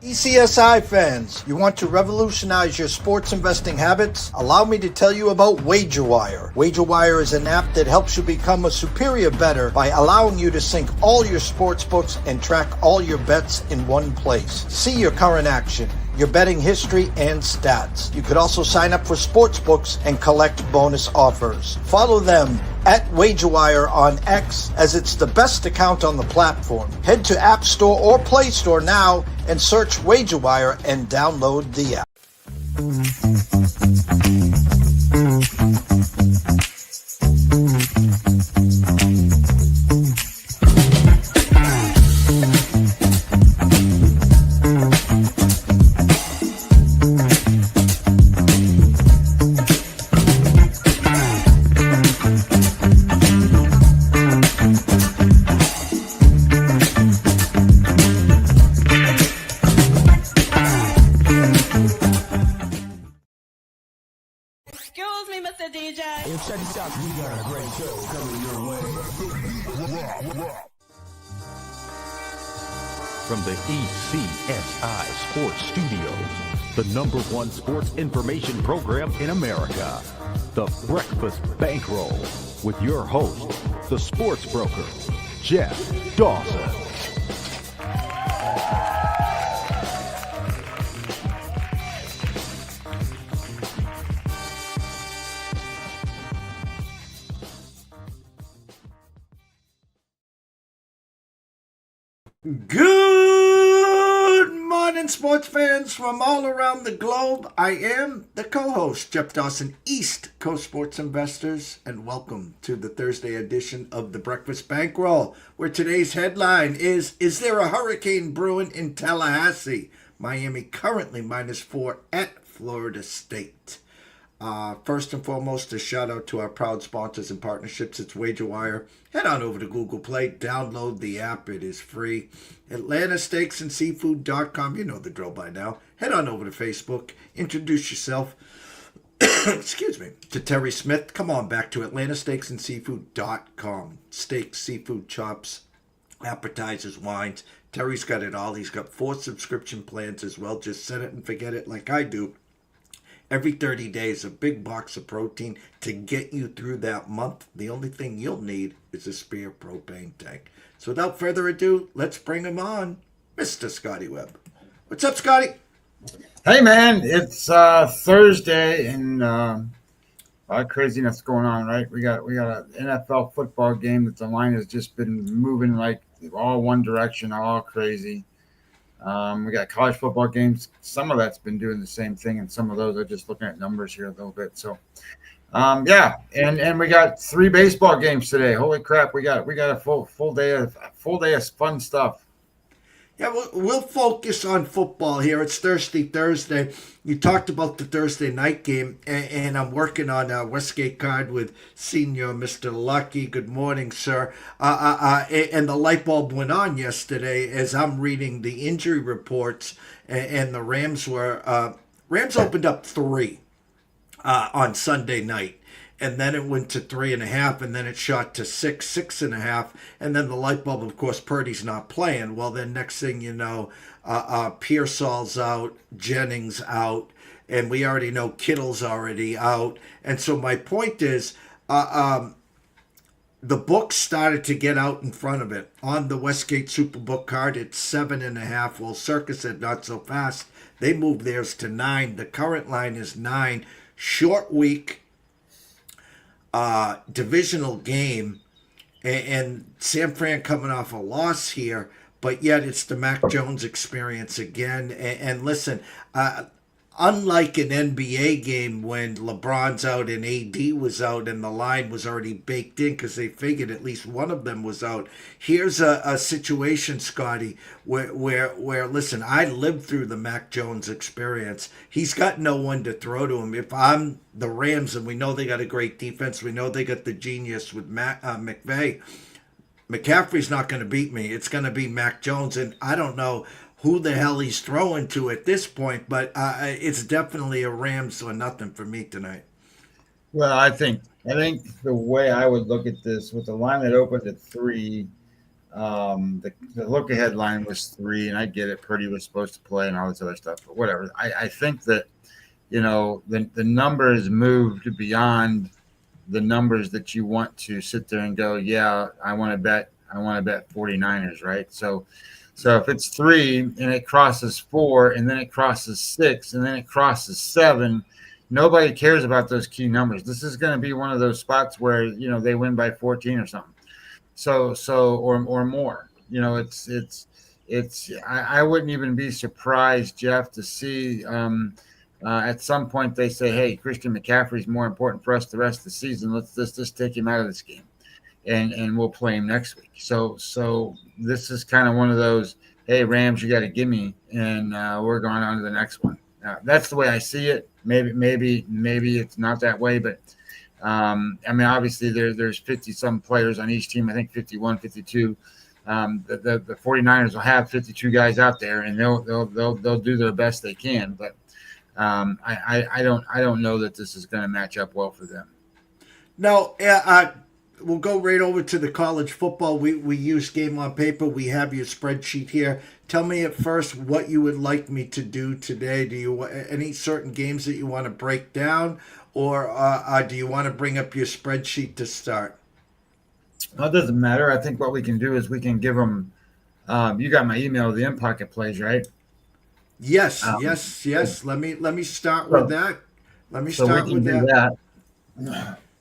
ECSI fans, you want to revolutionize your sports investing habits? Allow me to tell you about WagerWire. WagerWire is an app that helps you become a superior bettor by allowing you to sync all your sports books and track all your bets in one place. See your current action, your betting history, and stats. You could also sign up for sports books and collect bonus offers. Follow them at WagerWire on X, as it's the best account on the platform. Head to App Store or Play Store now and search WagerWire and download the app. Check this out, we got a great show coming your way. From the ECSI Sports Studios, the #1 sports information program in America, the Breakfast Bankroll, with your host, the sports broker, Jeff Dawson. Good morning, sports fans from all around the globe. I am the co-host, Jeff Dawson, East Coast Sports Investors, and welcome to the Thursday edition of the Breakfast Bankroll, where today's headline is there a hurricane brewing in Tallahassee? Miami currently -4 at Florida State. First and foremost, a shout out to our proud sponsors and partnerships. It's WagerWire. Head on over to Google Play, download the app. It is free. AtlantaSteaksandSeafood.com. You know the drill by now. Head on over to Facebook. Introduce yourself. Excuse me. To Terry Smith. Come on back to AtlantaSteaksandSeafood.com. Steaks, seafood, chops, appetizers, wines. Terry's got it all. He's got 4 subscription plans as well. Just set it and forget it like I do. Every 30 days, a big box of protein to get you through that month. The only thing you'll need is a spare propane tank. So without further ado, let's bring him on, Mr. Scotty Webb. What's up, Scotty? Hey, man, it's Thursday, and a lot of craziness going on, right? We got an NFL football game that the line has just been moving like all one direction, all crazy. We got college football games. Some of that's been doing the same thing, and some of those are just looking at numbers here a little bit. So, yeah, and we got 3 baseball games today. Holy crap, we got a full day of fun stuff. Yeah, we'll focus on football here. It's Thirsty Thursday. You talked about the Thursday night game, and I'm working on a Westgate card with Senior Mr. Lucky. Good morning, sir. And the light bulb went on yesterday as I'm reading the injury reports, and the Rams opened up 3 on Sunday night. And then it went to 3.5, and then it shot to 6.5, and then the light bulb, of course, Purdy's not playing. Well, then next thing you know, Pearsall's out, Jennings out, and we already know Kittle's already out. And so my point is, the book started to get out in front of it. On the Westgate Superbook card, it's 7.5. Well, Circus said not so fast. They moved theirs to 9. The current line is 9. Short week. Divisional game, and San Fran coming off a loss here, but yet it's the Mac Jones experience again. And listen, unlike an NBA game when LeBron's out and AD was out and the line was already baked in because they figured at least one of them was out, here's a situation, Scotty, where listen, I lived through the Mac Jones experience. He's got no one to throw to him. If I'm the Rams, and we know they got a great defense, we know they got the genius with McVay, McCaffrey's not going to beat me. It's going to be Mac Jones, and I don't know who the hell he's throwing to at this point, but it's definitely a Rams or nothing for me tonight. Well, I think the way I would look at this, with the line that opened at 3, The look ahead line was 3, and I get it. Purdy was supposed to play and all this other stuff, but whatever. I think that, the numbers moved beyond the numbers that you want to sit there and go, yeah, I want to bet 49ers, right? So if it's 3 and it crosses 4 and then it crosses 6 and then it crosses 7, nobody cares about those key numbers. This is going to be one of those spots where, they win by 14 or something. Or more. I wouldn't even be surprised, Jeff, to see at some point they say, hey, Christian McCaffrey's more important for us the rest of the season. Let's just take him out of this game, and we'll play him next week. So this is kind of one of those, hey, Rams, you got to give me, and we're going on to the next one. That's the way I see it. Maybe it's not that way, but obviously there's 50 some players on each team. I think 51, 52. The 49ers will have 52 guys out there, and they'll do their best they can. But I don't know that this is going to match up well for them. No, we'll go right over to the college football. We use Game on Paper. We have your spreadsheet here. Tell me at first what you would like me to do today. Do you any certain games that you want to break down, or do you want to bring up your spreadsheet to start? Well, it doesn't matter. I think what we can do is we can give them. You got my email, the In Pocket Plays, right? Yes. Let me start with that. That.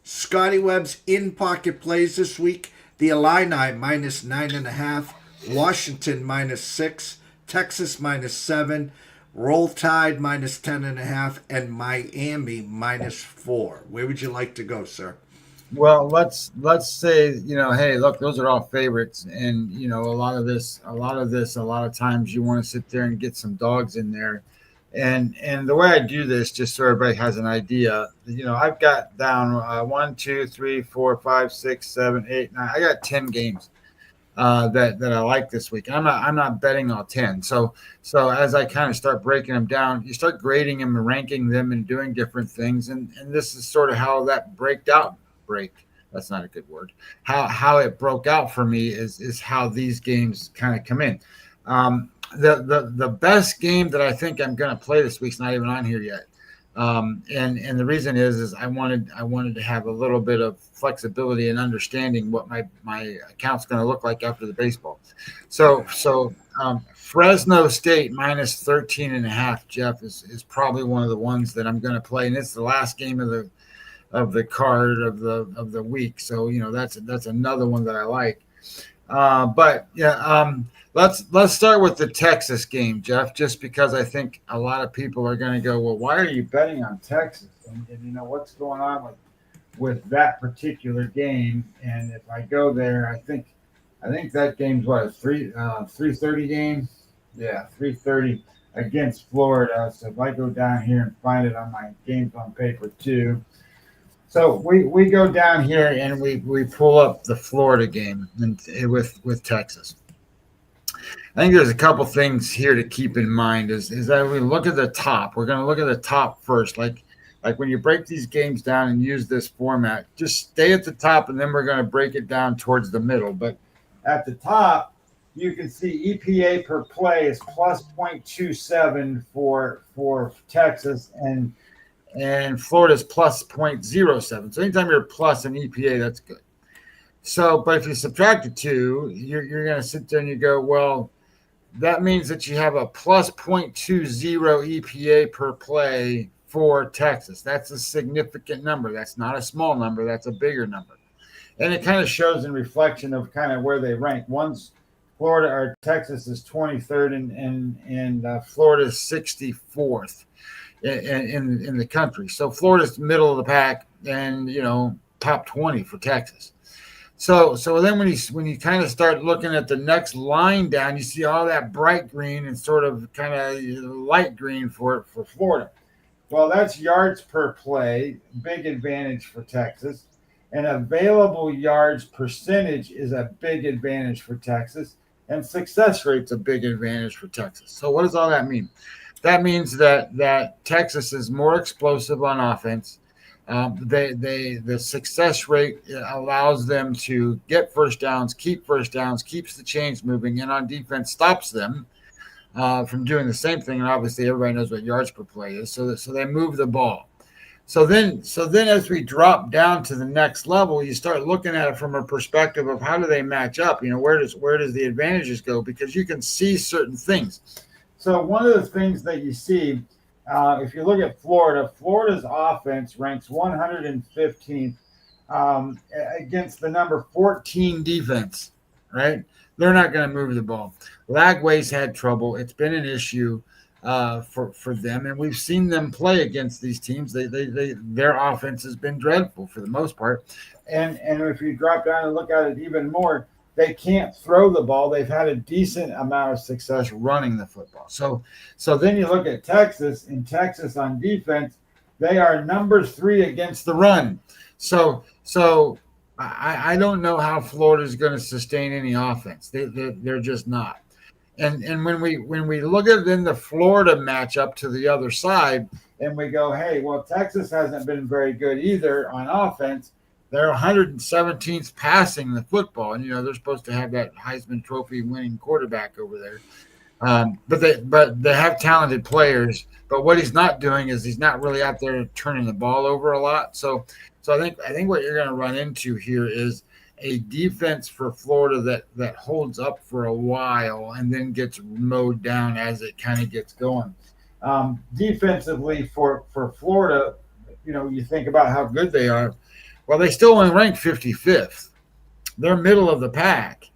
Scotty Webb's In Pocket Plays this week. The Illini minus 9.5. Washington minus 6. Texas minus 7. Roll Tide minus 10.5. And Miami minus 4. Where would you like to go, sir? Well, let's say, hey, look, those are all favorites, and a lot of times you want to sit there and get some dogs in there, and the way I do this, just so everybody has an idea, I've got down 1, 2, 3, 4, 5, 6, 7, 8, 9. I got 10 games that I like this week. I'm not betting all 10. So as I kind of start breaking them down, you start grading them and ranking them and doing different things, and this is sort of how that that's not a good word. How it broke out for me is how these games kind of come in. The best game that I think I'm going to play this week's not even on here yet. And the reason is I wanted to have a little bit of flexibility and understanding what my account's going to look like after the baseball. So Fresno State minus 13.5, Jeff, is probably one of the ones that I'm going to play, and it's the last game of the card of the week. So that's another one that I like. Let's start with the Texas game, Jeff, just because I think a lot of people are going to go, well, why are you betting on Texas? And what's going on with that particular game? And if I go there, I think that game's what, a 3:30 game? Yeah, 3:30 against Florida. So if I go down here and find it on my Games on Paper too. So we go down here and we pull up the Florida game with Texas. I think there's a couple things here to keep in mind is that we look at the top. We're going to look at the top first. Like when you break these games down and use this format, just stay at the top, and then we're going to break it down towards the middle. But at the top, you can see EPA per play is plus 0.27 for Texas, and Florida's plus 0.07. So anytime you're plus an EPA, that's good. So, but if you subtract the two, you're going to sit there and you go, well, that means that you have a plus 0.20 EPA per play for Texas. That's a significant number. That's not a small number. That's a bigger number. And it kind of shows in reflection of kind of where they rank. One's Florida or Texas is 23rd and Florida is 64th in the country. So Florida's middle of the pack and, top 20 for Texas. So then when you kind of start looking at the next line down, you see all that bright green and sort of kind of light green for Florida. Well, that's yards per play, big advantage for Texas. And available yards percentage is a big advantage for Texas. And success rate's a big advantage for Texas. So what does all that mean? That means that Texas is more explosive on offense. The success rate allows them to get first downs, keeps the chains moving, and on defense stops them from doing the same thing. And obviously, everybody knows what yards per play is, so they move the ball. So then, as we drop down to the next level, you start looking at it from a perspective of how do they match up? Where does the advantages go? Because you can see certain things. So one of the things that you see, if you look at Florida's offense ranks 115th against the number 14 defense. Right? They're not going to move the ball. Lagway's had trouble. It's been an issue for them, and we've seen them play against these teams. Their offense has been dreadful for the most part, and if you drop down and look at it even more, they can't throw the ball. They've had a decent amount of success running the football. So then you look at Texas. In Texas on defense, they are number 3 against the run. So I don't know how Florida is going to sustain any offense. They're just not. And when we look at then the Florida matchup to the other side, and we go, hey, well, Texas hasn't been very good either on offense. They're 117th passing the football, and they're supposed to have that Heisman Trophy winning quarterback over there. But they have talented players. But what he's not doing is he's not really out there turning the ball over a lot. So I think what you're going to run into here is a defense for Florida that holds up for a while and then gets mowed down as it kind of gets going. Defensively for Florida, you think about how good they are. Well, they still only rank 55th. They're middle of the pack.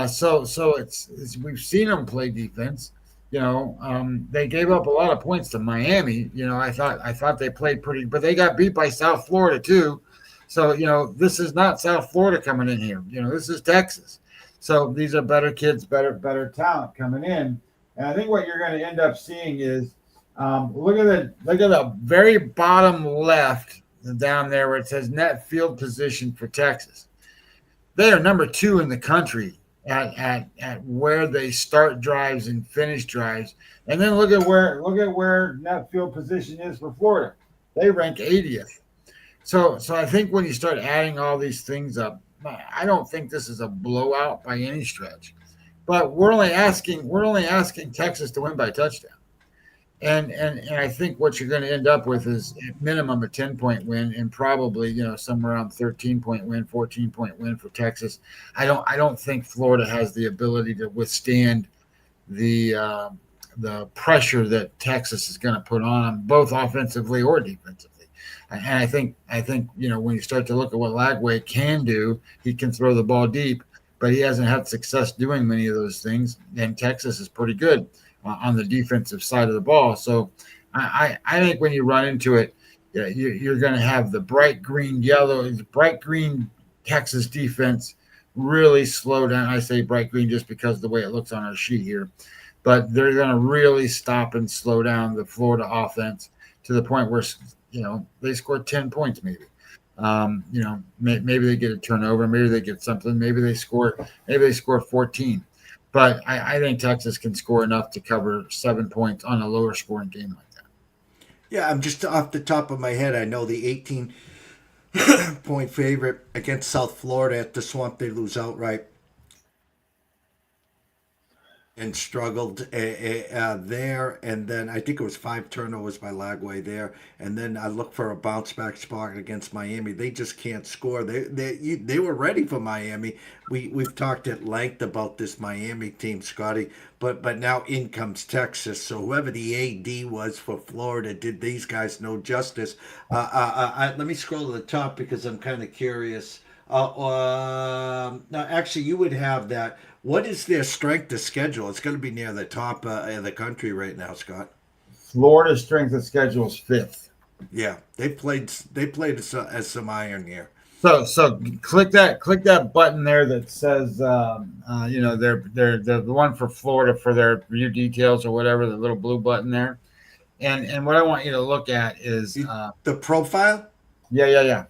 So it's we've seen them play defense. They gave up a lot of points to Miami. I thought they played pretty, but they got beat by South Florida too. So, this is not South Florida coming in here. This is Texas. So these are better kids, better talent coming in. And I think what you're going to end up seeing is look at the very bottom left down there where it says net field position for Texas. They are number 2 in the country at where they start drives and finish drives. And then look at where net field position is for Florida. They rank 80th. So I think when you start adding all these things up, I don't think this is a blowout by any stretch. But we're only asking Texas to win by touchdown. And I think what you're going to end up with is at minimum a 10-point win and probably somewhere around 13-point win, 14-point win for Texas. I don't think Florida has the ability to withstand the pressure that Texas is going to put on them, both offensively or defensively. And I think when you start to look at what Lagway can do, he can throw the ball deep, but he hasn't had success doing many of those things. And Texas is pretty good on the defensive side of the ball. So I think when you run into it, you're going to have the bright green Texas defense really slow down. I say bright green just because of the way it looks on our sheet here. But they're going to really stop and slow down the Florida offense to the point where they score 10 points maybe. Maybe they get a turnover, maybe they get something, maybe they score 14. But I think Texas can score enough to cover 7 points on a lower scoring game like that. Yeah, I'm just off the top of my head. I know the 18-point favorite against South Florida at the Swamp. They lose outright and struggled there. And then I think it was 5 turnovers by Lagway there. And then I look for a bounce back spot against Miami. They just can't score. They were ready for Miami. We've talked at length about this Miami team, Scotty. But now in comes Texas. So whoever the AD was for Florida did these guys no justice. Let me scroll to the top because I'm kind of curious. Now, actually, you would have that. What is their strength of schedule? It's going to be near the top of the country right now, Scott. Florida's strength of schedule is 5th. Yeah, they played as some iron here. So click that button there that says they're the one for Florida for their view details or whatever, the little blue button there. And what I want you to look at is the profile. Yeah.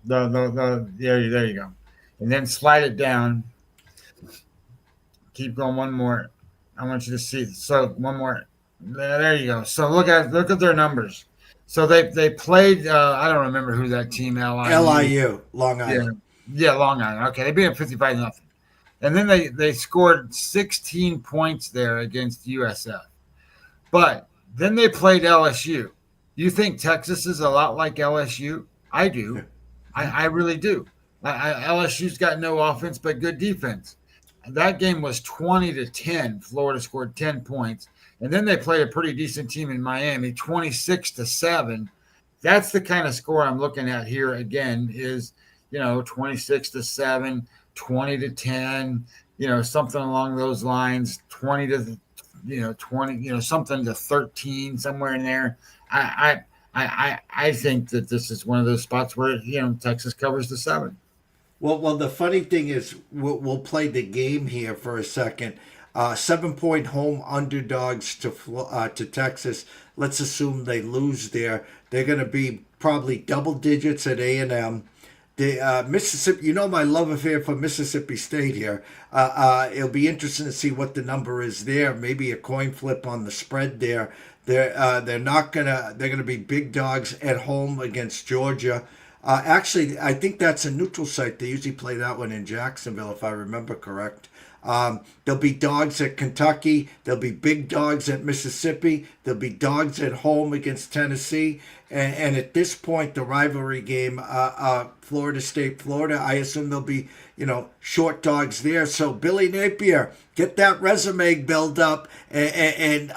There you go. And then slide it down. Keep going one more. I want you to see. So one more. There you go. So look at their numbers. So they played. I don't remember who that team LIU. LIU, Long Yeah, Island. yeah, Long Island. Okay, they beat them 55-0, and then they scored 16 points there against USF. But then they played LSU. You think Texas is a lot like LSU? I do. I really do. LSU's got no offense but good defense. That game was 20-10. Florida scored 10 points. And then they played a pretty decent team in Miami, 26-7. That's the kind of score I'm looking at here again is, 26-7, 20-10, something along those lines, 20, something to 13, somewhere in there. I think that this is one of those spots where, Texas covers the 7. Well, the funny thing is, we'll play the game here for a second. 7-point home underdogs to Texas. Let's assume they lose there. They're going to be probably double digits at A&M. The Mississippi, my love affair for Mississippi State here. It'll be interesting to see what the number is there. Maybe a coin flip on the spread there. They're not gonna. They're gonna be big dogs at home against Georgia. Actually, I think that's a neutral site. They usually play that one in Jacksonville, if I remember correct. There'll be dogs at Kentucky. There'll be big dogs at Mississippi. There'll be dogs at home against Tennessee. And at this point, the rivalry game, Florida State, Florida, I assume there'll be, short dogs there. So Billy Napier, get that resume built up and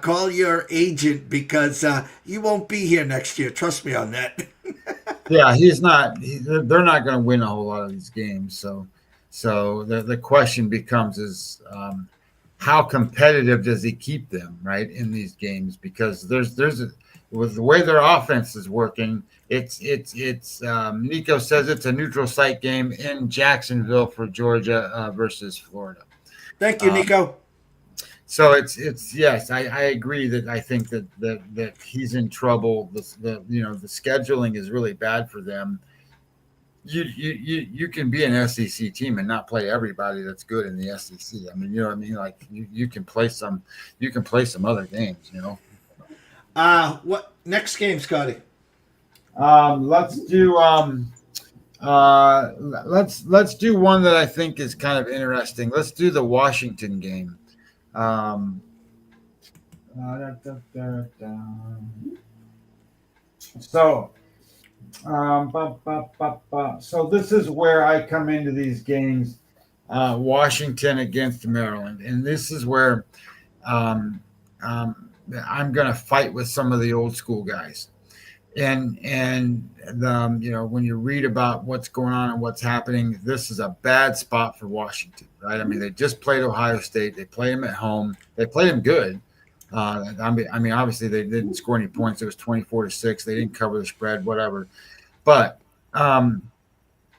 call your agent because you won't be here next year. Trust me on that. Yeah, he's not. They're not going to win a whole lot of these games. So the question becomes is how competitive does he keep them right in these games? Because with the way their offense is working, it's Nico says it's a neutral site game in Jacksonville for Georgia versus Florida. Thank you, Nico. So it's yes, I agree that I think that he's in trouble. The scheduling is really bad for them. You can be an SEC team and not play everybody that's good in the SEC. I mean, like you can play some other games. What next game, Scotty? Let's do let's do one that I think is kind of interesting. Let's do the Washington game. So this is where I come into these games, Washington against Maryland, and this is where I'm going to fight with some of the old school guys. And when you read about what's going on and what's happening, this is a bad spot for Washington, right? I mean, they just played Ohio State. They played them at home. They played them good. I mean, obviously they didn't score any points. It was 24-6. They didn't cover the spread, whatever. But now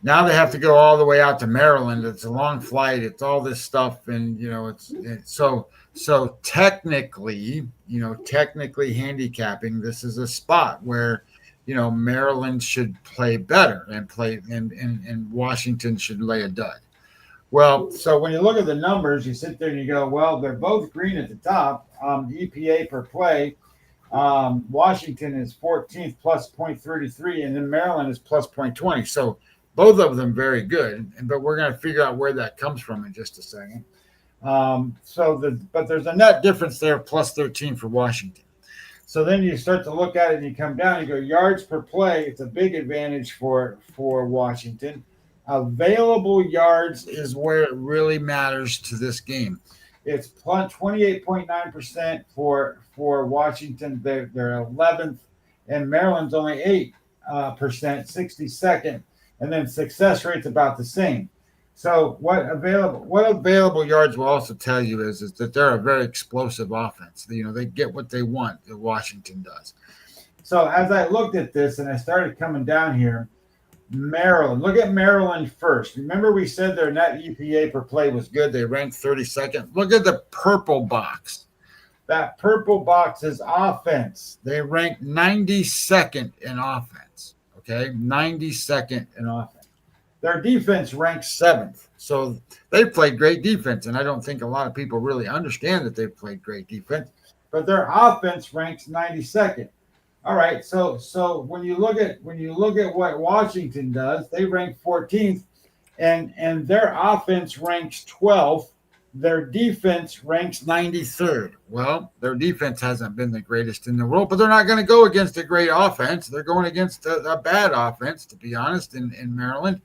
they have to go all the way out to Maryland. It's a long flight. It's all this stuff, and so technically handicapping, this is a spot where, Maryland should play better and Washington should lay a dud. Well, so when you look at the numbers, you sit there and you go, well, they're both green at the top. EPA per play, Washington is 14th plus 0.33, and then Maryland is plus 0.20. So both of them very good, but we're going to figure out where that comes from in just a second. But there's a net difference there, plus 13 for Washington. So then you start to look at it and you come down, you go yards per play. It's a big advantage for Washington. Available yards is where it really matters to this game. It's 28.9% for Washington. They're 11th, and Maryland's only 8%, 62nd, and then success rate's about the same. So what available yards will also tell you is that they're a very explosive offense. They get what they want, that Washington does. So as I looked at this and I started coming down here, Maryland, look at Maryland first. Remember we said their net EPA per play was good. They ranked 32nd. Look at the purple box. That purple box is offense. They ranked 92nd in offense. Okay, 92nd in offense. Their defense ranks 7th. So they played great defense, and I don't think a lot of people really understand that they've played great defense. But their offense ranks 92nd. All right, so when you look at what Washington does, they rank 14th, and their offense ranks 12th. Their defense ranks 93rd. Well, their defense hasn't been the greatest in the world, but they're not going to go against a great offense. They're going against a bad offense, to be honest, in Maryland.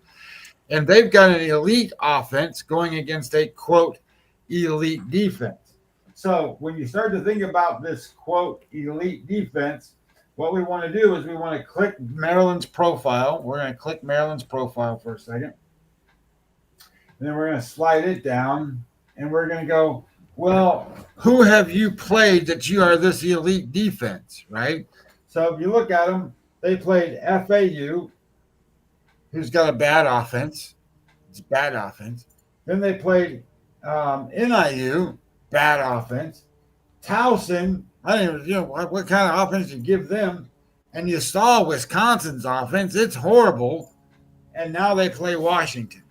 And they've got an elite offense going against a, quote, elite defense. So when you start to think about this, quote, elite defense, what we want to do is we want to click Maryland's profile. We're going to click Maryland's profile for a second. And then we're going to slide it down. And we're going to go, well, who have you played that you are this elite defense, right? So if you look at them, they played FAU, who's got a bad offense. It's bad offense. Then they played NIU, bad offense. Towson, I don't even, what kind of offense you give them. And you saw Wisconsin's offense. It's horrible. And now they play Washington.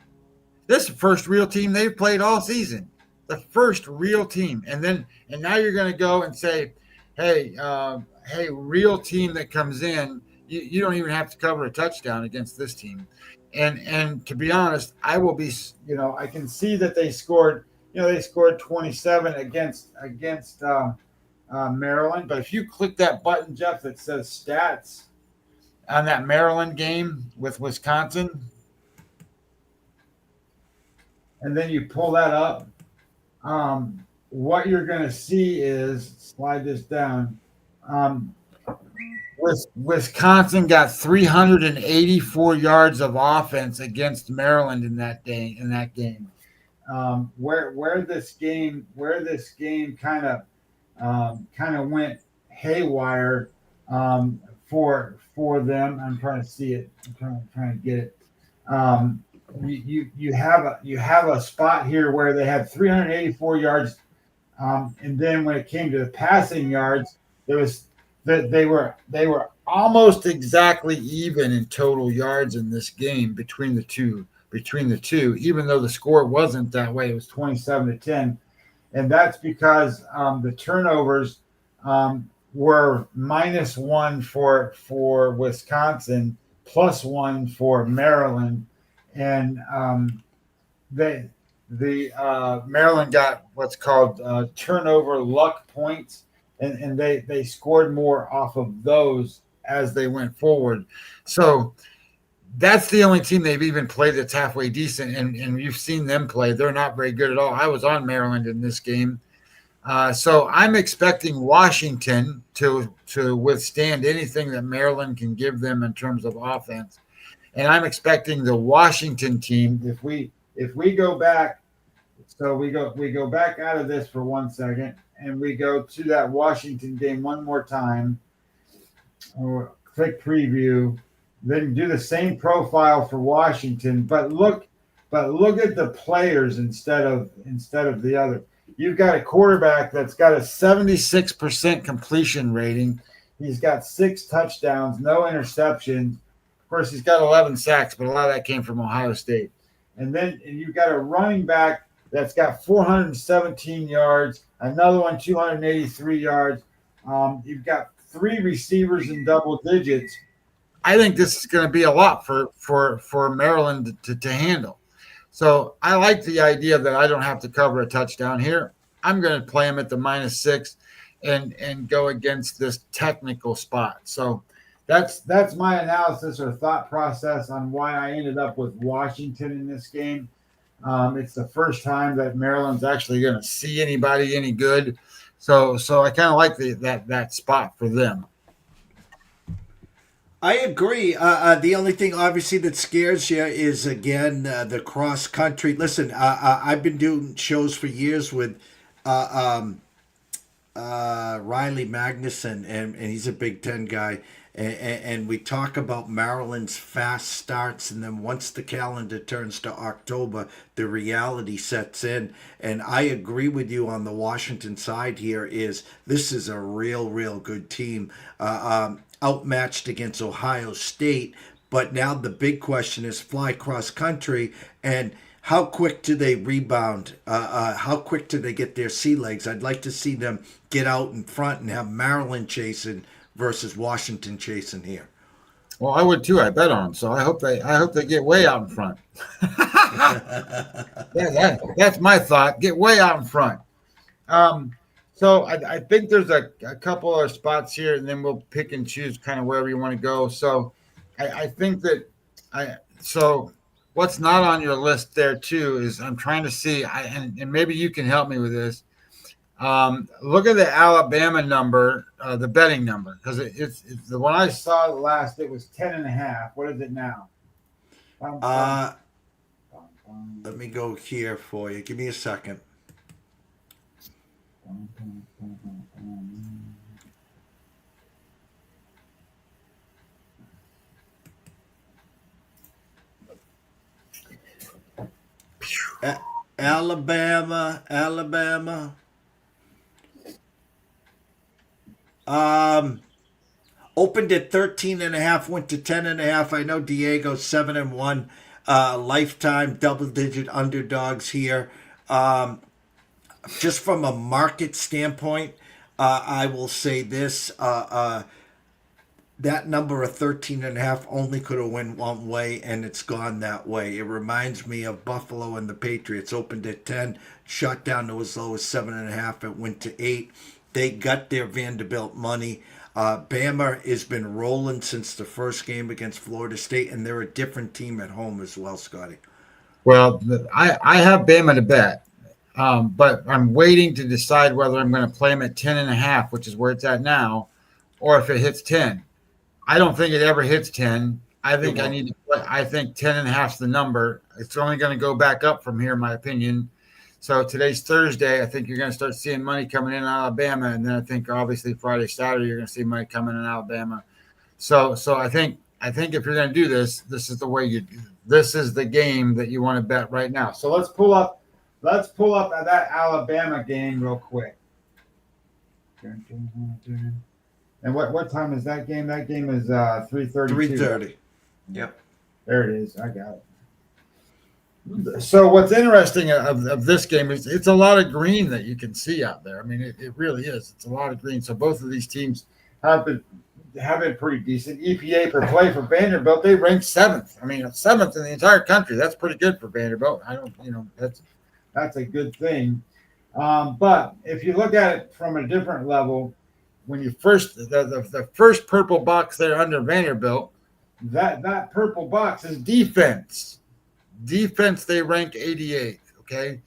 This is the first real team they've played all season. The first real team. And now you're going to go and say, hey, real team that comes in, you don't even have to cover a touchdown against this team. And to be honest, I will be, I can see that they scored 27 against Maryland. But if you click that button, Jeff, that says stats on that Maryland game with Wisconsin, and then you pull that up, what you're going to see is, slide this down, Wisconsin got 384 yards of offense against Maryland in that game. Where this game kind of went haywire for them. I'm trying to see it. I'm trying to get it. You have a spot here where they had 384 yards, and then when it came to the passing yards, they were almost exactly even in total yards in this game between the two. Even though the score wasn't that way, it was 27-10, and that's because the turnovers were -1 for Wisconsin, +1 for Maryland. And Maryland got what's called turnover luck points, and they scored more off of those as they went forward. So that's the only team they've even played that's halfway decent, and you've seen them play. They're not very good at all. I was on Maryland in this game. So I'm expecting Washington to withstand anything that Maryland can give them in terms of offense. And I'm expecting the Washington team, if we go back, so we go back out of this for 1 second, and we go to that Washington game one more time, or click preview, then do the same profile for Washington, but look at the players instead of the other. You've got a quarterback that's got a 76% completion rating. He's got 6 touchdowns, no interceptions. Of course, he's got 11 sacks, but a lot of that came from Ohio State. And then you've got a running back that's got 417 yards, another one 283 yards. You've got 3 receivers in double digits. I think this is going to be a lot for Maryland to handle. So I like the idea that I don't have to cover a touchdown here. I'm going to play him at the -6 and go against this technical spot. So that's my analysis or thought process on why I ended up with Washington in this game. It's the first time that Maryland's actually going to see anybody any good. So I kind of like that spot for them. I agree. The only thing, obviously, that scares you is, again, the cross country. Listen, I've been doing shows for years with Riley Magnuson, and he's a Big Ten guy. And we talk about Maryland's fast starts, and then once the calendar turns to October, the reality sets in. And I agree with you on the Washington side here. This is a real good team, outmatched against Ohio State. But now the big question is fly cross country, and how quick do they rebound? How quick do they get their sea legs? I'd like to see them get out in front and have Maryland chasing versus Washington chasing here. Well, I would too. I bet on them, so I hope they get way out in front. That's my thought. Get way out in front. So I think there's a couple of spots here, and then we'll pick and choose kind of wherever you want to go. So I think that so what's not on your list there too is I'm trying to see, and maybe you can help me with this. Look at the Alabama number, the betting number, because it's the one I saw last. It was 10.5. What is it now? Let me go here for you. Give me a second. Alabama. Opened at 13.5, went to 10.5. I know Diego's 7-1. Lifetime double-digit underdogs here. Just from a market standpoint, I will say this. That number of 13.5 only could have went one way, and it's gone that way. It reminds me of Buffalo and the Patriots. Opened at 10, shot down to as low as 7.5. It went to 8. They got their Vanderbilt money. Bama has been rolling since the first game against Florida State, and they're a different team at home as well, Scotty. Well, I have Bama to bet, but I'm waiting to decide whether I'm going to play them at 10.5, which is where it's at now, or if it hits 10. I don't think it ever hits 10. I think I need to play. I think 10.5 is the number. It's only going to go back up from here, in my opinion. So today's Thursday. I think you're going to start seeing money coming in Alabama, and then I think obviously Friday, Saturday, you're going to see money coming in Alabama. So I think if you're going to do this, this is the way you. This is the game that you want to bet right now. So let's pull up that Alabama game real quick. And what time is that game? That game is 3:30. 3:30. Yep. There it is. I got it. So what's interesting of this game is it's a lot of green that you can see out there. I mean, it really is. It's a lot of green. So both of these teams have been pretty decent. EPA per play for Vanderbilt, they ranked 7th. I mean, 7th in the entire country. That's pretty good for Vanderbilt. That's a good thing. But if you look at it from a different level, when you the first purple box there under Vanderbilt, that purple box is defense. Defense, they rank 88th. Okay,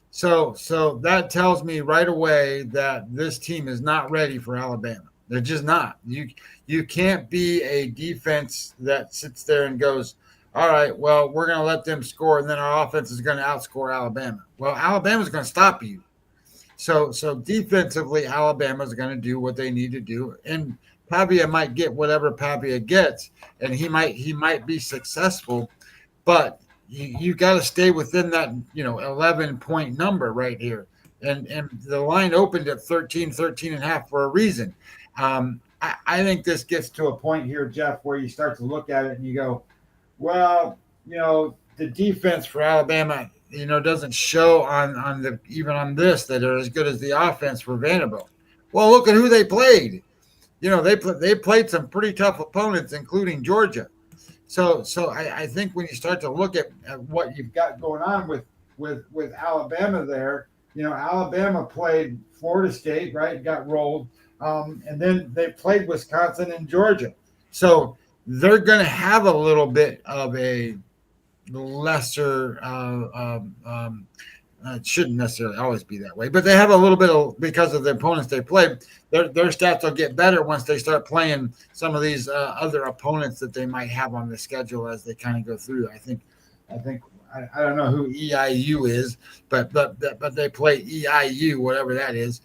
so that tells me right away that this team is not ready for Alabama. They're just not. You can't be a defense that sits there and goes, all right, well, we're going to let them score, and then our offense is going to outscore Alabama. Well, Alabama's going to stop you. So defensively, Alabama is going to do what they need to do, and Pavia might get whatever Pavia gets, and he might be successful, but you got to stay within that 11-point number right here, and the line opened at 13.5 for a reason. I think this gets to a point here, Jeff, where you start to look at it and you go, well, the defense for Alabama, doesn't show even on this that are as good as the offense for Vanderbilt. Well, look at who they played. They played some pretty tough opponents, including Georgia. So I think when you start to look at what you've got going on with Alabama there, Alabama played Florida State, right? Got rolled. And then they played Wisconsin and Georgia. So they're going to have a little bit of a lesser it shouldn't necessarily always be that way, but they have a little bit of, because of the opponents they played, their stats will get better once they start playing some of these other opponents that they might have on the schedule as they kind of go through. I think I don't know who EIU is, but they play EIU, whatever that is.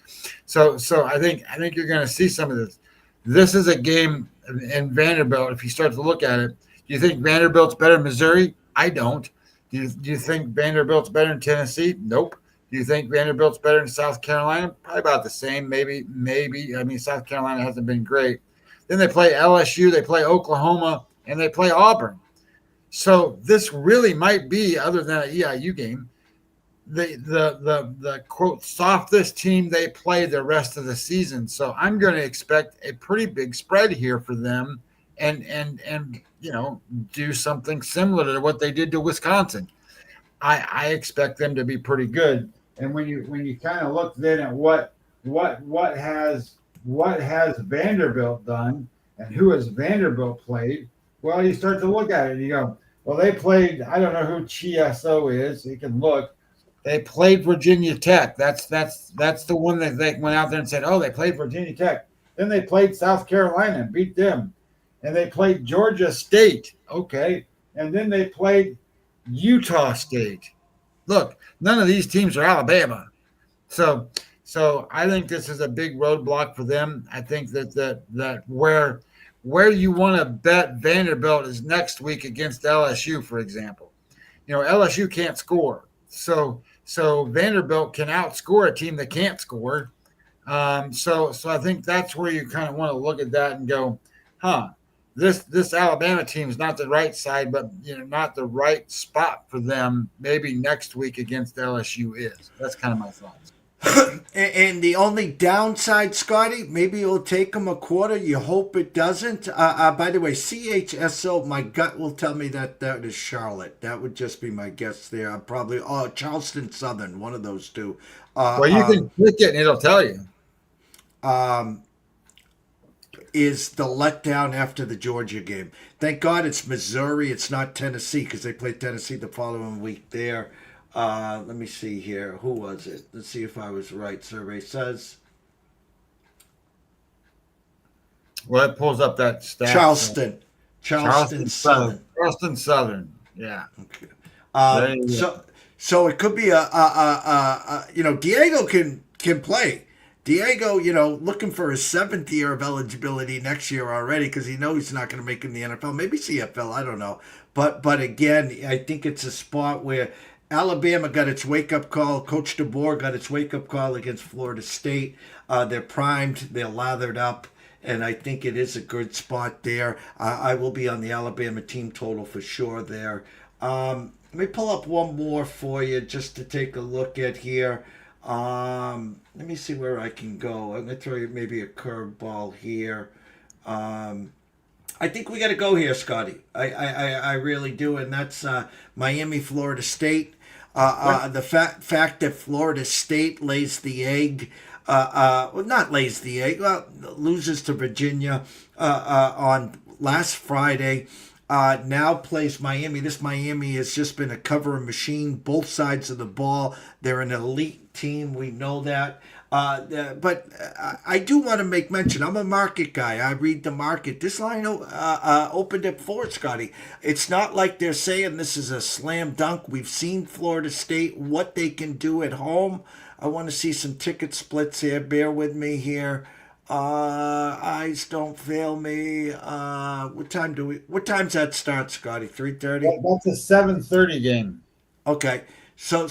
So I think you're going to see some of this. This is a game in Vanderbilt. If you start to look at it, do you think Vanderbilt's better than Missouri? I don't. Do you think Vanderbilt's better than Tennessee? Nope. Do you think Vanderbilt's better than South Carolina? Probably about the same. Maybe. I mean, South Carolina hasn't been great. Then they play LSU, they play Oklahoma, and they play Auburn. So this really might be, other than an EIU game, the quote softest team they play the rest of the season. So I'm going to expect a pretty big spread here for them, and do something similar to what they did to Wisconsin. I expect them to be pretty good. And when you kind of look then at what has Vanderbilt done and who has Vanderbilt played, well, you start to look at it and you go, well, they played. I don't know who Chiasso is. You can look. They played Virginia Tech. That's the one that they went out there and said, oh, they played Virginia Tech. Then they played South Carolina and beat them, and they played Georgia State. Okay, and then they played Utah State. Look, none of these teams are Alabama. So I think this is a big roadblock for them. I think that where you want to bet Vanderbilt is next week against LSU, for example. LSU can't score. So Vanderbilt can outscore a team that can't score. So I think that's where you kind of want to look at that and go, this Alabama team is not the right side, but not the right spot for them. Maybe next week against LSU is. That's kind of my thoughts. And the only downside, Scotty, maybe it'll take them a quarter. You hope it doesn't. By the way, CHSO, my gut will tell me that is Charlotte. That would just be my guess there. I'm probably Charleston Southern, one of those two. Well, you can click it and it'll tell you. Is the letdown after the Georgia game. Thank God it's Missouri. It's not Tennessee because they played Tennessee the following week there. Let me see here. Who was it? Let's see if I was right. Survey says Well, it pulls up that stat. Charleston Southern. Charleston Southern. Yeah. Okay. So it could be Diego can play. Diego, looking for his 7th year of eligibility next year already because he knows he's not going to make it in the NFL. Maybe CFL, I don't know. But again, I think it's a spot where Alabama got its wake-up call. Coach DeBoer got its wake-up call against Florida State. They're primed. They're lathered up. And I think it is a good spot there. I will be on the Alabama team total for sure there. Let me pull up one more for you just to take a look at here. Let me see where I can go. I'm going to throw you maybe a curveball here. I think we got to go here, Scotty. I really do, and that's Miami, Florida State. The fact that Florida State lays the egg, not lays the egg, loses to Virginia on last Friday. Now plays Miami. This Miami has just been a cover machine, both sides of the ball. They're an elite team. We know that. But I do want to make mention, I'm a market guy. I read the market. This line opened at 4, Scotty. It's not like they're saying this is a slam dunk. We've seen Florida State, what they can do at home. I want to see some ticket splits here. Bear with me here. Eyes don't fail me. What time's that start, Scotty? 3:30? That's a 7:30 game. Okay. So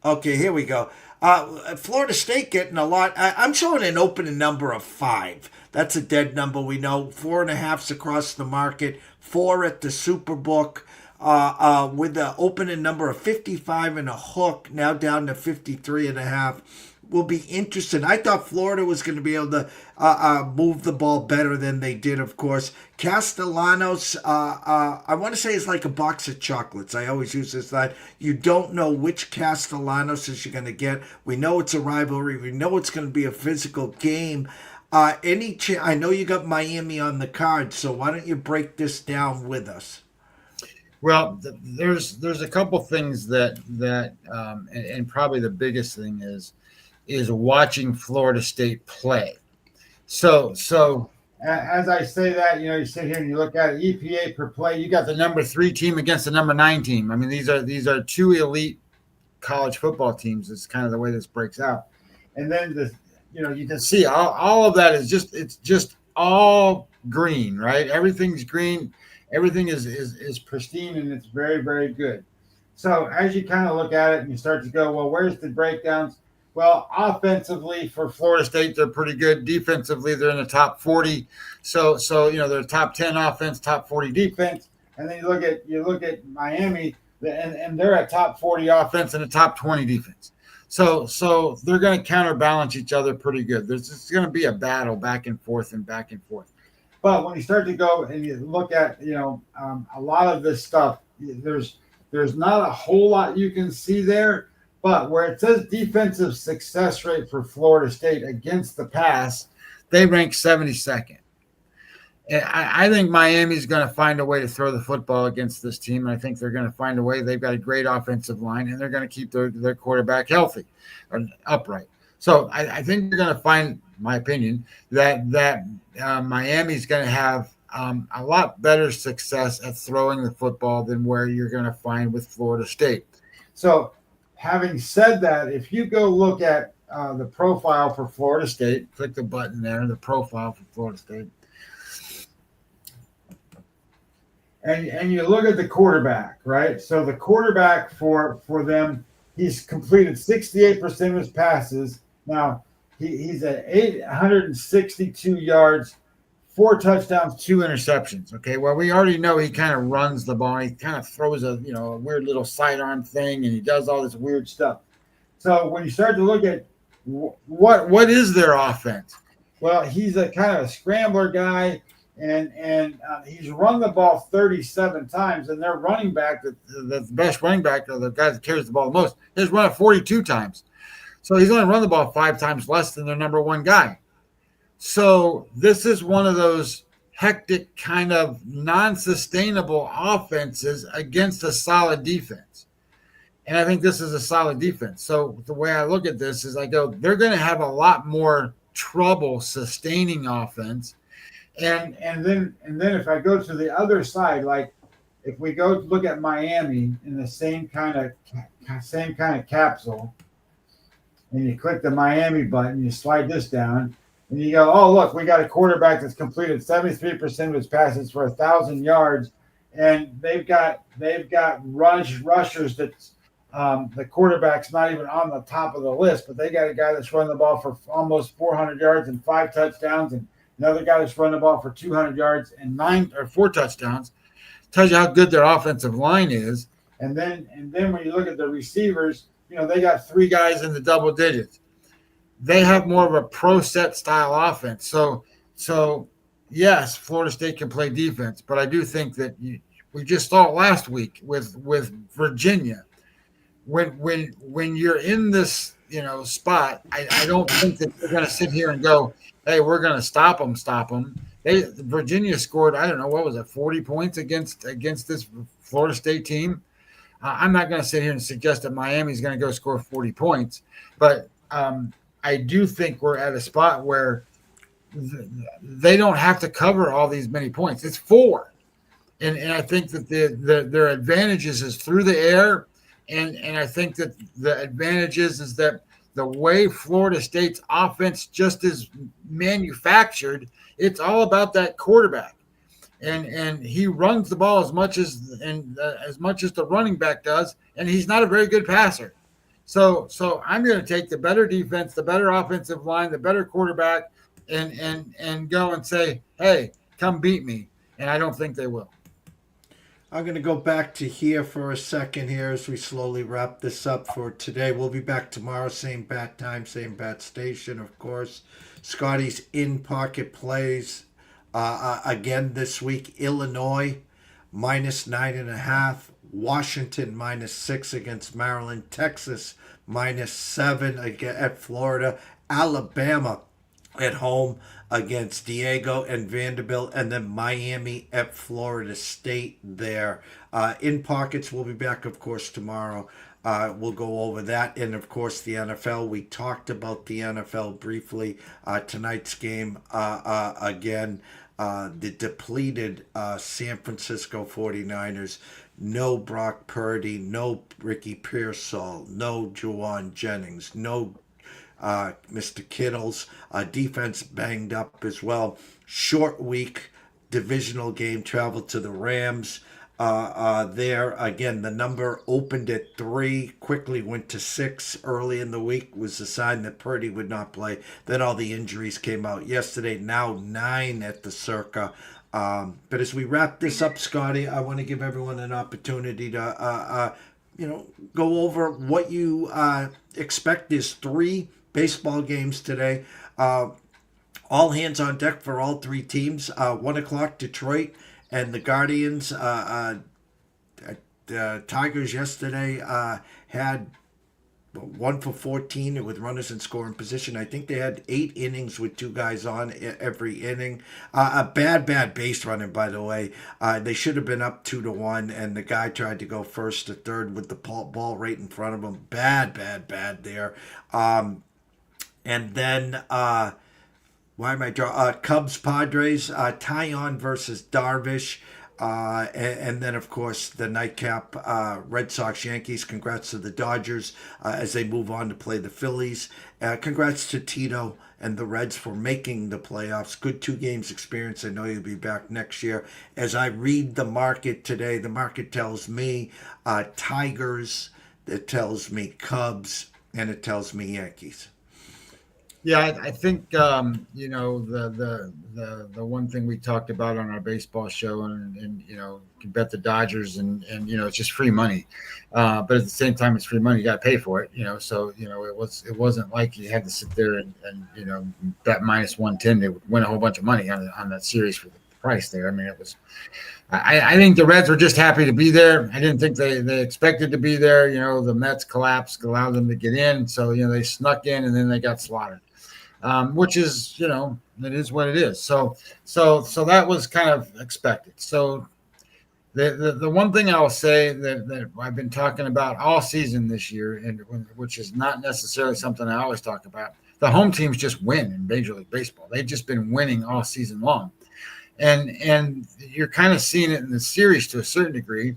Okay, here we go. Florida State getting a lot. I'm showing an opening number of 5. That's a dead number. We know 4.5s across the market, 4 at the Superbook, with the opening number of 55 and a hook, now down to 53.5. Will be interesting. I thought Florida was going to be able to move the ball better than they did, of course. Castellanos, I want to say it's like a box of chocolates. I always use this line. You don't know which Castellanos is you're going to get. We know it's a rivalry. We know it's going to be a physical game. I know you got Miami on the card, so why don't you break this down with us? Well, there's a couple things that and probably the biggest thing is watching Florida State play. So as I say that, you sit here and you look at it, EPA per play. You got the number 3 team against the number 9 team. I mean, these are 2 elite college football teams. It's kind of the way this breaks out. And then you can see all of that is just all green, right? Everything's green. Everything is pristine and it's very, very good. So as you kind of look at it and you start to go, well, where's the breakdowns? Well, offensively for Florida State, they're pretty good. Defensively, they're in the top 40. So they're top 10 offense, top 40 defense. And then you look at Miami, and they're at top 40 offense and a top 20 defense. So they're going to counterbalance each other pretty good. There's just going to be a battle back and forth and back and forth. But when you start to go and you look at a lot of this stuff, there's not a whole lot you can see there. But where it says defensive success rate for Florida State against the pass, they rank 72nd. And I think Miami's going to find a way to throw the football against this team. I think they're going to find a way. They've got a great offensive line, and they're going to keep their quarterback healthy or upright. So I think you're going to find, my opinion, that Miami's going to have a lot better success at throwing the football than where you're going to find with Florida State. So having said that, if you go look at the profile for Florida State, click the button there, the profile for Florida State, and you look at the quarterback, right? So the quarterback for them, he's completed 68% of his passes. Now, he's at 862 yards, 4 touchdowns, 2 interceptions. Okay, well, we already know he kind of runs the ball. He kind of throws a weird little sidearm thing, and he does all this weird stuff. So when you start to look at what is their offense, well, he's a kind of a scrambler guy, and he's run the ball 37 times, and their running back, the best running back, or the guy that carries the ball the most, has run it 42 times. So he's only run the ball 5 times less than their number one guy. So this is one of those hectic kind of non-sustainable offenses against a solid defense. And I think this is a solid defense. So the way I look at this is I go, they're going to have a lot more trouble sustaining offense. And then if I go to the other side, like if we go look at Miami in the same kind of capsule, and you click the Miami button, you slide this down, and you go, oh, look, we got a quarterback that's completed 73% of his passes for 1,000 yards, and they've got rushers that's the quarterback's not even on the top of the list, but they got a guy that's run the ball for almost 400 yards and 5 touchdowns, and another guy that's run the ball for 200 yards and 4 touchdowns. Tells you how good their offensive line is. And then when you look at the receivers, they got 3 guys in the double digits. They have more of a pro set style offense. So yes, Florida State can play defense, but I do think that we just saw it last week with Virginia. When you're in this spot, I don't think that they're going to sit here and go, hey, we're going to stop them. Virginia scored, I don't know, what was it, 40 points against this Florida State team. I'm not going to sit here and suggest that Miami's going to go score 40 points, but I do think we're at a spot where they don't have to cover all these many points. It's 4. And I think that their advantages is through the air. And I think that the advantages is that the way Florida State's offense just is manufactured, it's all about that quarterback. And he runs the ball as much as the running back does, and he's not a very good passer. So I'm going to take the better defense, the better offensive line, the better quarterback, and go and say, hey, come beat me. And I don't think they will. I'm going to go back to here for a second here as we slowly wrap this up for today. We'll be back tomorrow, same bat time, same bat station, of course. Scotty's in-pocket plays again this week. Illinois, -9.5. Washington, -6 against Maryland. Texas, -7 at Florida. Alabama at home against Diego and Vanderbilt, and then Miami at Florida State there. In pockets, we'll be back, of course, tomorrow. We'll go over that. And, of course, the NFL. We talked about the NFL briefly. Tonight's game, again, the depleted San Francisco 49ers. No Brock Purdy, no Ricky Pearsall, no Juwan Jennings, no Mr. Kittle's defense banged up as well. Short week, divisional game, travel to the Rams. there. Again, the number opened at 3, quickly went to 6 early in the week, was a sign that Purdy would not play. Then all the injuries came out yesterday, now 9 at the Circa. But as we wrap this up, Scotty, I want to give everyone an opportunity to, go over what you expect. There's 3 baseball games today. All hands on deck for all 3 teams. 1 o'clock, Detroit and the Guardians. Tigers yesterday had 1 for 14 with runners in scoring position. I think they had 8 innings with 2 guys on every inning. A bad base running, by the way. They should have been up 2-1, and the guy tried to go first to third with the ball right in front of him. Bad there. And then why am I drawing? Cubs Padres, Tyon versus Darvish. And then, of course, the nightcap, Red Sox Yankees. Congrats to the Dodgers as they move on to play the Phillies. Congrats to Tito and the Reds for making the playoffs. Good 2 games experience. I know you'll be back next year. As I read the market today, the market tells me Tigers, it tells me Cubs, and it tells me Yankees. Yeah, I think the one thing we talked about on our baseball show, and you can bet the Dodgers, and it's just free money, but at the same time it's free money, you got to pay for it, so it wasn't like you had to sit there and bet minus 110 to win a whole bunch of money on that series for the price there. I mean, it was. I think the Reds were just happy to be there. I didn't think they expected to be there. The Mets collapsed, allowed them to get in, so they snuck in and then they got slaughtered. Which is, it is what it is. So that was kind of expected. So the one thing I'll say that I've been talking about all season this year, and which is not necessarily something I always talk about, the home teams just win in Major League Baseball. They've just been winning all season long, and you're kind of seeing it in the series to a certain degree.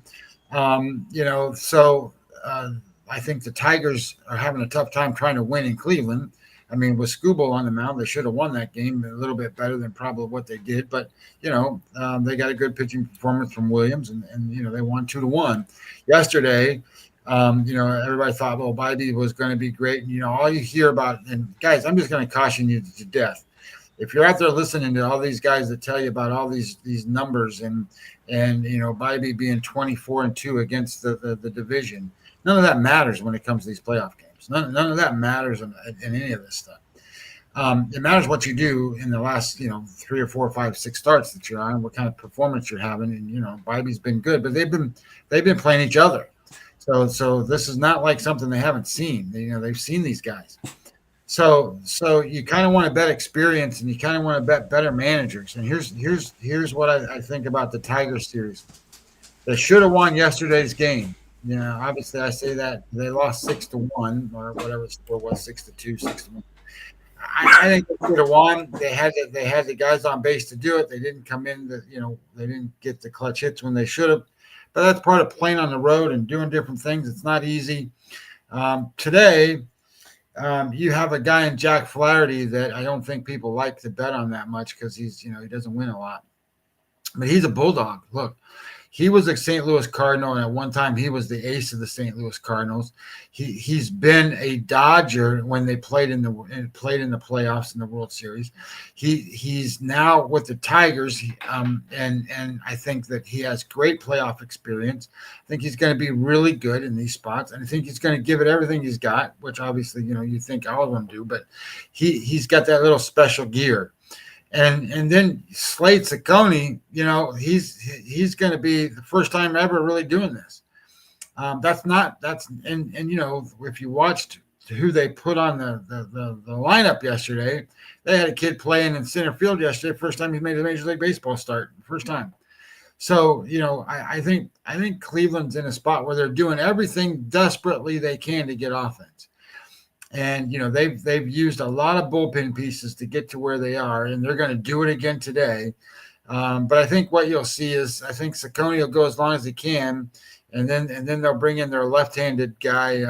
So I think the Tigers are having a tough time trying to win in Cleveland. I mean, with Skubal on the mound, they should have won that game a little bit better than probably what they did. But, they got a good pitching performance from Williams, and they won 2-1. Yesterday, everybody thought, well, Bybee was going to be great. And, all you hear about – and, guys, I'm just going to caution you to death. If you're out there listening to all these guys that tell you about all these numbers and Bybee being 24-2 against the division, none of that matters when it comes to these playoff games. None of that matters in any of this stuff. It matters what you do in the last, 3 or 4 or 5, 6 starts that you're on, what kind of performance you're having. And, Bybee's been good, but they've been playing each other. So this is not like something they haven't seen. They've seen these guys. So you kind of want to bet experience, and you kind of want to bet better managers. And here's what I think about the Tigers series. They should have won yesterday's game. Obviously I say that they lost 6-1 or whatever the score was, 6-2, 6-1. I think they could have won. They had the guys on base to do it. They didn't come in. They didn't get the clutch hits when they should have. But that's part of playing on the road and doing different things. It's not easy. Today, you have a guy in Jack Flaherty that I don't think people like to bet on that much because he's he doesn't win a lot. But he's a bulldog. Look. He was a St. Louis Cardinal, and at one time he was the ace of the St. Louis Cardinals. He's been a Dodger when they played in the playoffs in the World Series. He's now with the Tigers, and I think that he has great playoff experience. I think he's going to be really good in these spots, and I think he's going to give it everything he's got, which obviously you think all of them do, but he's got that little special gear. And then Slade Ciccone, he's going to be the first time ever really doing this. If you watched who they put on the lineup yesterday, they had a kid playing in center field yesterday. First time he's made a Major League Baseball start. First time. So, I think Cleveland's in a spot where they're doing everything desperately they can to get offense. And, they've used a lot of bullpen pieces to get to where they are, and they're going to do it again today. But I think what you'll see is I think Ciccone will go as long as he can, and then they'll bring in their left-handed guy,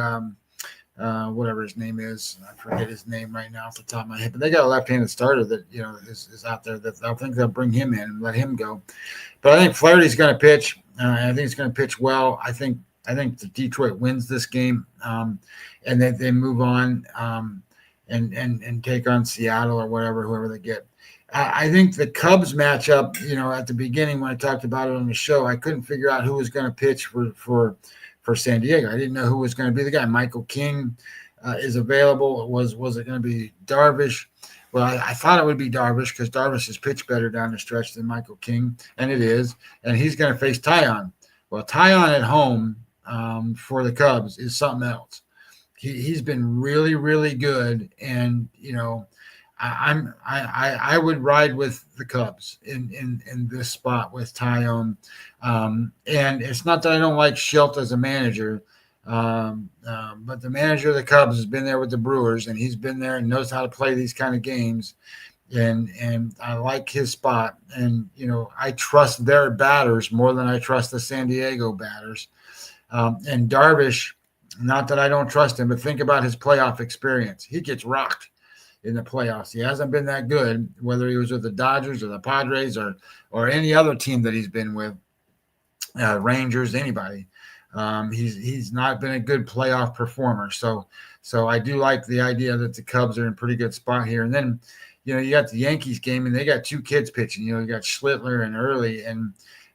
whatever his name is. I forget his name right now off the top of my head. But they got a left-handed starter that, is out there that I think they'll bring him in and let him go. But I think Flaherty's going to pitch. I think it's going to pitch well. I think the Detroit wins this game, and then they move on and take on Seattle or whoever they get. I think the Cubs matchup, at the beginning when I talked about it on the show, I couldn't figure out who was going to pitch for San Diego. I didn't know who was going to be the guy. Michael King is available. Was it going to be Darvish? Well, I thought it would be Darvish because Darvish has pitched better down the stretch than Michael King, and it is. And he's going to face Tyon. Well, Tyon at home for the Cubs is something else. He's been really, really good, and I would ride with the Cubs in this spot with Tyon. And it's not that I don't like Schilt as a manager. But the manager of the Cubs has been there with the Brewers, and he's been there and knows how to play these kind of games. And I like his spot. And, I trust their batters more than I trust the San Diego batters. And Darvish, not that I don't trust him, but think about his playoff experience. He gets rocked in the playoffs. He hasn't been that good, whether he was with the Dodgers or the Padres or any other team that he's been with, Rangers, anybody. He's not been a good playoff performer. So I do like the idea that the Cubs are in a pretty good spot here. And then, you got the Yankees game, and they got two kids pitching. You got Schlittler and Early. And,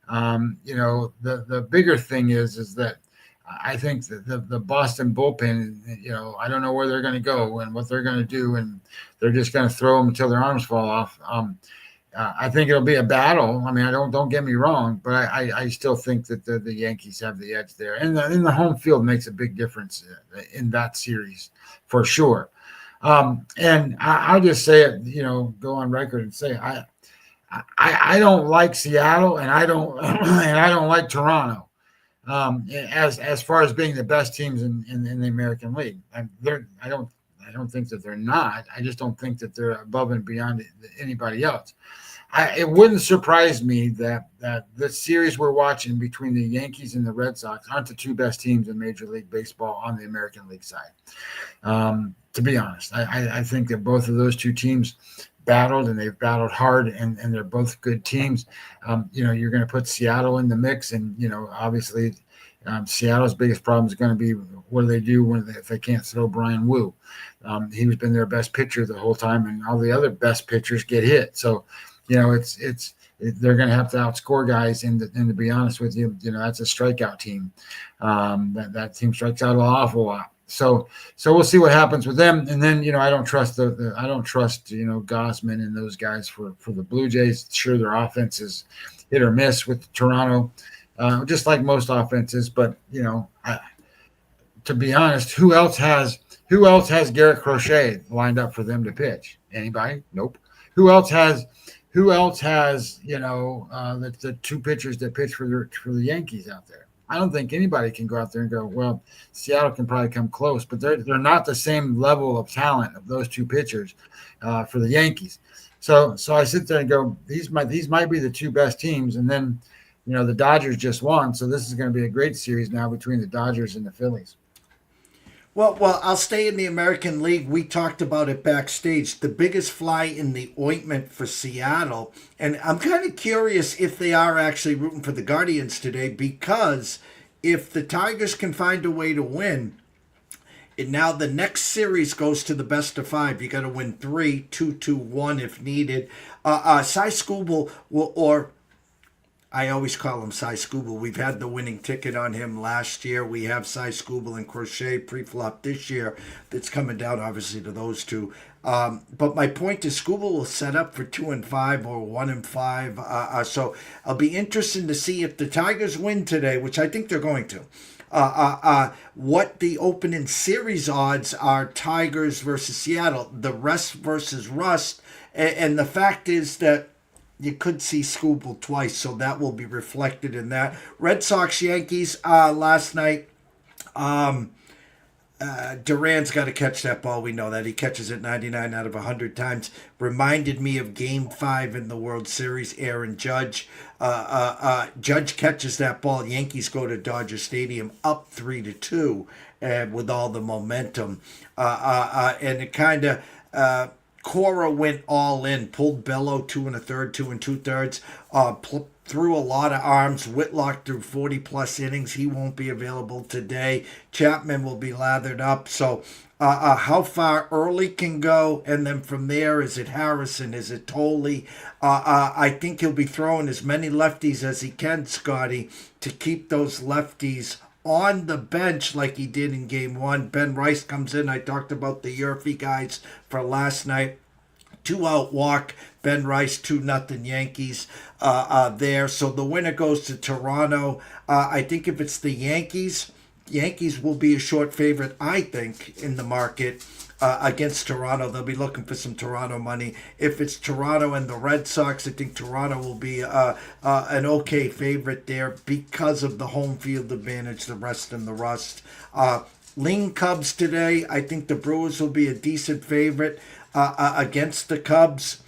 the bigger thing is that I think that the Boston bullpen, I don't know where they're going to go and what they're going to do, and they're just going to throw them until their arms fall off. I think it'll be a battle. I mean, don't get me wrong, but I still think that the Yankees have the edge there, and the home field makes a big difference in that series for sure. And I'll just say it, go on record and say I don't like Seattle, and I don't like Toronto. As far as being the best teams in the American League, I don't think that they're not. I just don't think that they're above and beyond anybody else. It wouldn't surprise me that the series we're watching between the Yankees and the Red Sox aren't the two best teams in Major League Baseball on the American League side. To be honest, I think that both of those two teams battled, and they've battled hard, and they're both good teams. You're going to put Seattle in the mix, and obviously Seattle's biggest problem is going to be what do they do if they can't throw Brian Wu. He's been their best pitcher the whole time, and all the other best pitchers get hit. So they're going to have to outscore guys, and to be honest with you, that's a strikeout team. That team strikes out an awful lot. So we'll see what happens with them. And then, I don't trust Gossman and those guys for the Blue Jays. Sure, their offense is hit or miss with Toronto, just like most offenses. But, to be honest, who else has Garrett Crochet lined up for them to pitch? Anybody? Nope. Who else has the two pitchers that pitch for the Yankees out there? I don't think anybody can go out there and go, well, Seattle can probably come close, but they're not the same level of talent of those two pitchers for the Yankees. So I sit there and go, these might be the two best teams. And then, the Dodgers just won. So this is going to be a great series now between the Dodgers and the Phillies. Well, I'll stay in the American League. We talked about it backstage. The biggest fly in the ointment for Seattle. And I'm kind of curious if they are actually rooting for the Guardians today, because if the Tigers can find a way to win, and now the next series goes to the best of 5. You got to win 3, 2-1 if needed. Cy Skubal or I always call him Cy Skubal. We've had the winning ticket on him last year. We have Cy Skubal and Crochet pre-flop this year. That's coming down, obviously, to those two. But my point is Skubal will set up for 2-5 or 1-5. So I'll be interested to see if the Tigers win today, which I think they're going to. What the opening series odds are: Tigers versus Seattle, the Rest versus Rust. And the fact is that you could see Skubal twice, so that will be reflected in that. Red Sox, Yankees last night. Duran's got to catch that ball. We know that. He catches it 99 out of 100 times. Reminded me of Game 5 in the World Series, Aaron Judge. Judge catches that ball. Yankees go to Dodger Stadium up 3-2 with all the momentum. And it kind of... Cora went all in, pulled Bello 2 1/3, 2 2/3, threw a lot of arms. Whitlock threw 40-plus innings. He won't be available today. Chapman will be lathered up. So how far early can go, and then from there, is it Harrison? Is it Tolley? I think he'll be throwing as many lefties as he can, Scotty, to keep those lefties on the bench like he did in game one. Ben Rice comes in. I talked about the Yerfy guys for last night. 2-out walk, Ben Rice, 2-0 Yankees there. So the winner goes to Toronto. I think if it's the Yankees will be a short favorite, I think, in the market against Toronto. They'll be looking for some Toronto money. If it's Toronto and the Red Sox, I think Toronto will be an okay favorite there because of the home field advantage, the rest and the rust. Lean Cubs today. I think the Brewers will be a decent favorite against the Cubs.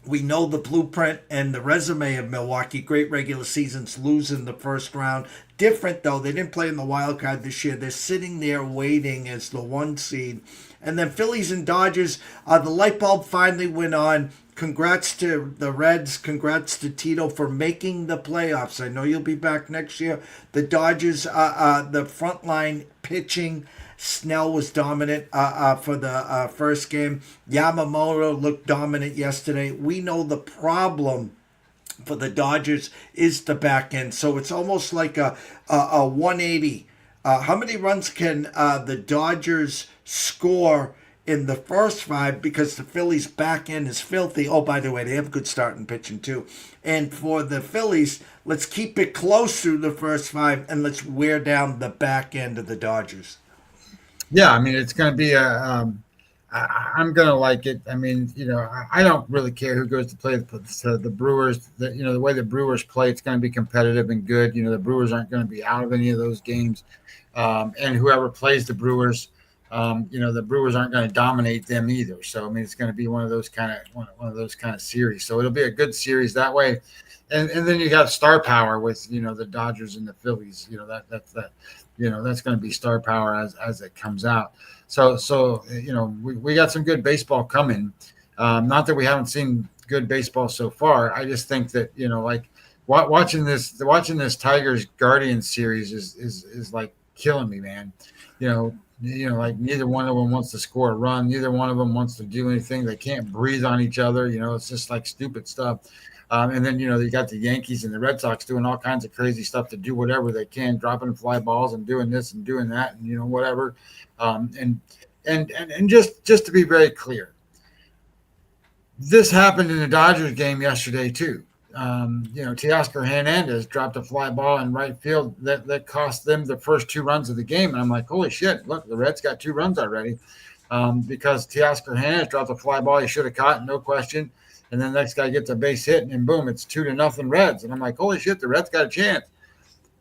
We know the blueprint and the resume of Milwaukee. Great regular seasons, losing the first round. Different, though. They didn't play in the wild card this year. They're sitting there waiting as the 1 seed. And then Phillies and Dodgers. The light bulb finally went on. Congrats to the Reds. Congrats to Tito for making the playoffs. I know you'll be back next year. The Dodgers, the frontline pitching, Snell was dominant for the first game. Yamamoto looked dominant yesterday. We know the problem for the Dodgers is the back end. So it's almost like a 180. How many runs can the Dodgers score in the first 5, because the Phillies' back end is filthy? Oh, by the way, they have good starting pitching too. And for the Phillies, let's keep it close through the first 5 and let's wear down the back end of the Dodgers. Yeah, I mean, it's going to be I'm going to like it. I mean, I don't really care who goes to play the Brewers. The way the Brewers play, it's going to be competitive and good. The Brewers aren't going to be out of any of those games. And whoever plays the Brewers, the Brewers aren't going to dominate them either. So, I mean, it's going to be one of those kind of series. So it'll be a good series that way. And then you got star power with, the Dodgers and the Phillies. That's going to be star power as it comes out. So we got some good baseball coming. Not that we haven't seen good baseball so far. I just think that, like watching this Tigers Guardians series is like killing me, man. Like neither one of them wants to score a run. Neither one of them wants to do anything. They can't breathe on each other. It's just like stupid stuff. And then, you got the Yankees and the Red Sox doing all kinds of crazy stuff to do whatever they can, dropping fly balls and doing this and doing that and, whatever. And just to be very clear, this happened in the Dodgers game yesterday too. Teoscar Hernandez dropped a fly ball in right field that cost them the first 2 runs of the game. And I'm like, holy shit, look, the Reds got 2 runs already because Teoscar Hernandez dropped a fly ball he should have caught, no question. And then the next guy gets a base hit, and boom, it's 2-0 Reds. And I'm like, holy shit, the Reds got a chance.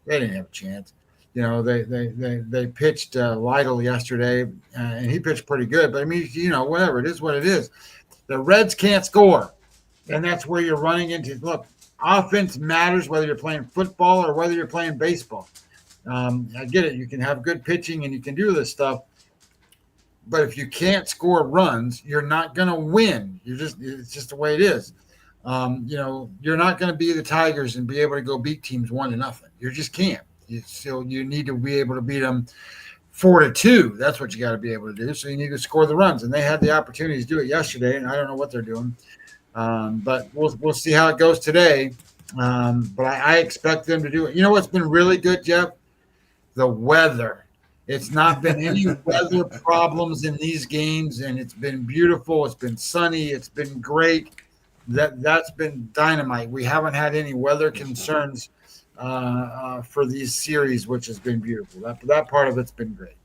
They didn't have a chance. They pitched Lytle yesterday, and he pitched pretty good. But, I mean, whatever. It is what it is. The Reds can't score, and that's where you're running into. Look, offense matters whether you're playing football or whether you're playing baseball. I get it. You can have good pitching, and you can do this stuff. But if you can't score runs, you're not going to win. It's just the way it is. You're not going to be the Tigers and be able to go beat teams 1-0. You just can't. So you need to be able to beat them 4-2. That's what you got to be able to do. So you need to score the runs. And they had the opportunity to do it yesterday, and I don't know what they're doing. But we'll see how it goes today. But I expect them to do it. You know what's been really good, Jeff? The weather. It's not been any weather problems in these games, and it's been beautiful. It's been sunny. It's been great. That's been dynamite. We haven't had any weather concerns for these series, which has been beautiful. That part of it's been great.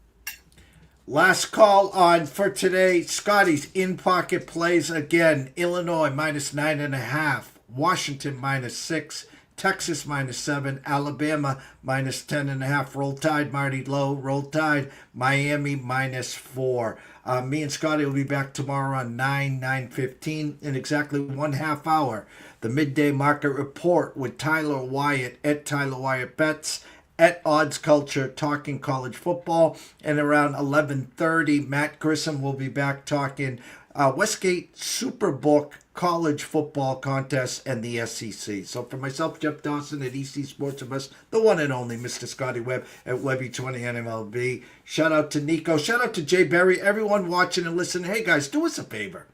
Last call on for today. Scotty's in-pocket plays again. Illinois -9.5. Washington -6. Texas -7, Alabama -10.5. Roll Tide, Marty Lowe. Roll Tide, Miami -4. Me and Scotty will be back tomorrow on 9:15 in exactly 1/2 hour. The Midday Market Report with Tyler Wyatt at Tyler Wyatt Bets at Odds Culture talking college football. And around 11:30, Natt Grissom will be back talking Westgate Superbook college football contest and the SEC. So for myself, Jeff Dawson at EC Sports Invest, the one and only Mr. Scotty Webb at Webby20 NMLB. Shout out to Nico. Shout out to Jay Berry. Everyone watching and listening. Hey guys, do us a favor.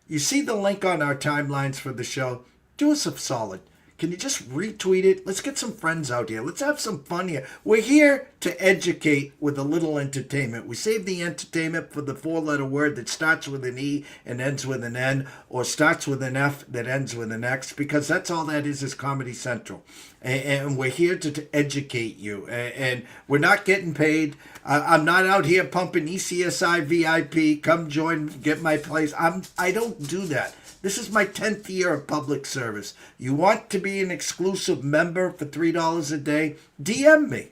You see the link on our timelines for the show? Do us a solid. Can you just retweet it? Let's get some friends out here. Let's have some fun here. We're here to educate with a little entertainment. We save the entertainment for the four-letter word that starts with an E and ends with an N, or starts with an F that ends with an X, because that's all that is Comedy Central. And we're here to educate you. And we're not getting paid. I'm not out here pumping ECSI VIP. Come join, get my place. I don't do that. This is my 10th year of public service. You want to be an exclusive member for $3 a day? DM me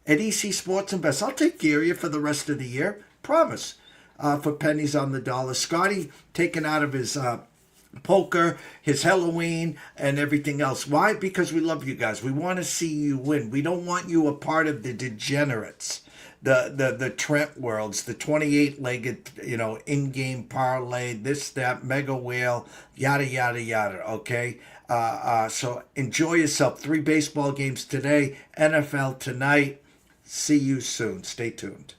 at EC Sports Invest. I'll take care of you for the rest of the year. Promise. For pennies on the dollar. Scotty taken out of his poker, his Halloween, and everything else. Why? Because we love you guys. We want to see you win. We don't want you a part of the degenerates. The Trent Worlds, the 28-legged, in-game parlay, this, that, mega whale, yada, yada, yada, okay? So enjoy yourself. 3 baseball games today, NFL tonight. See you soon. Stay tuned.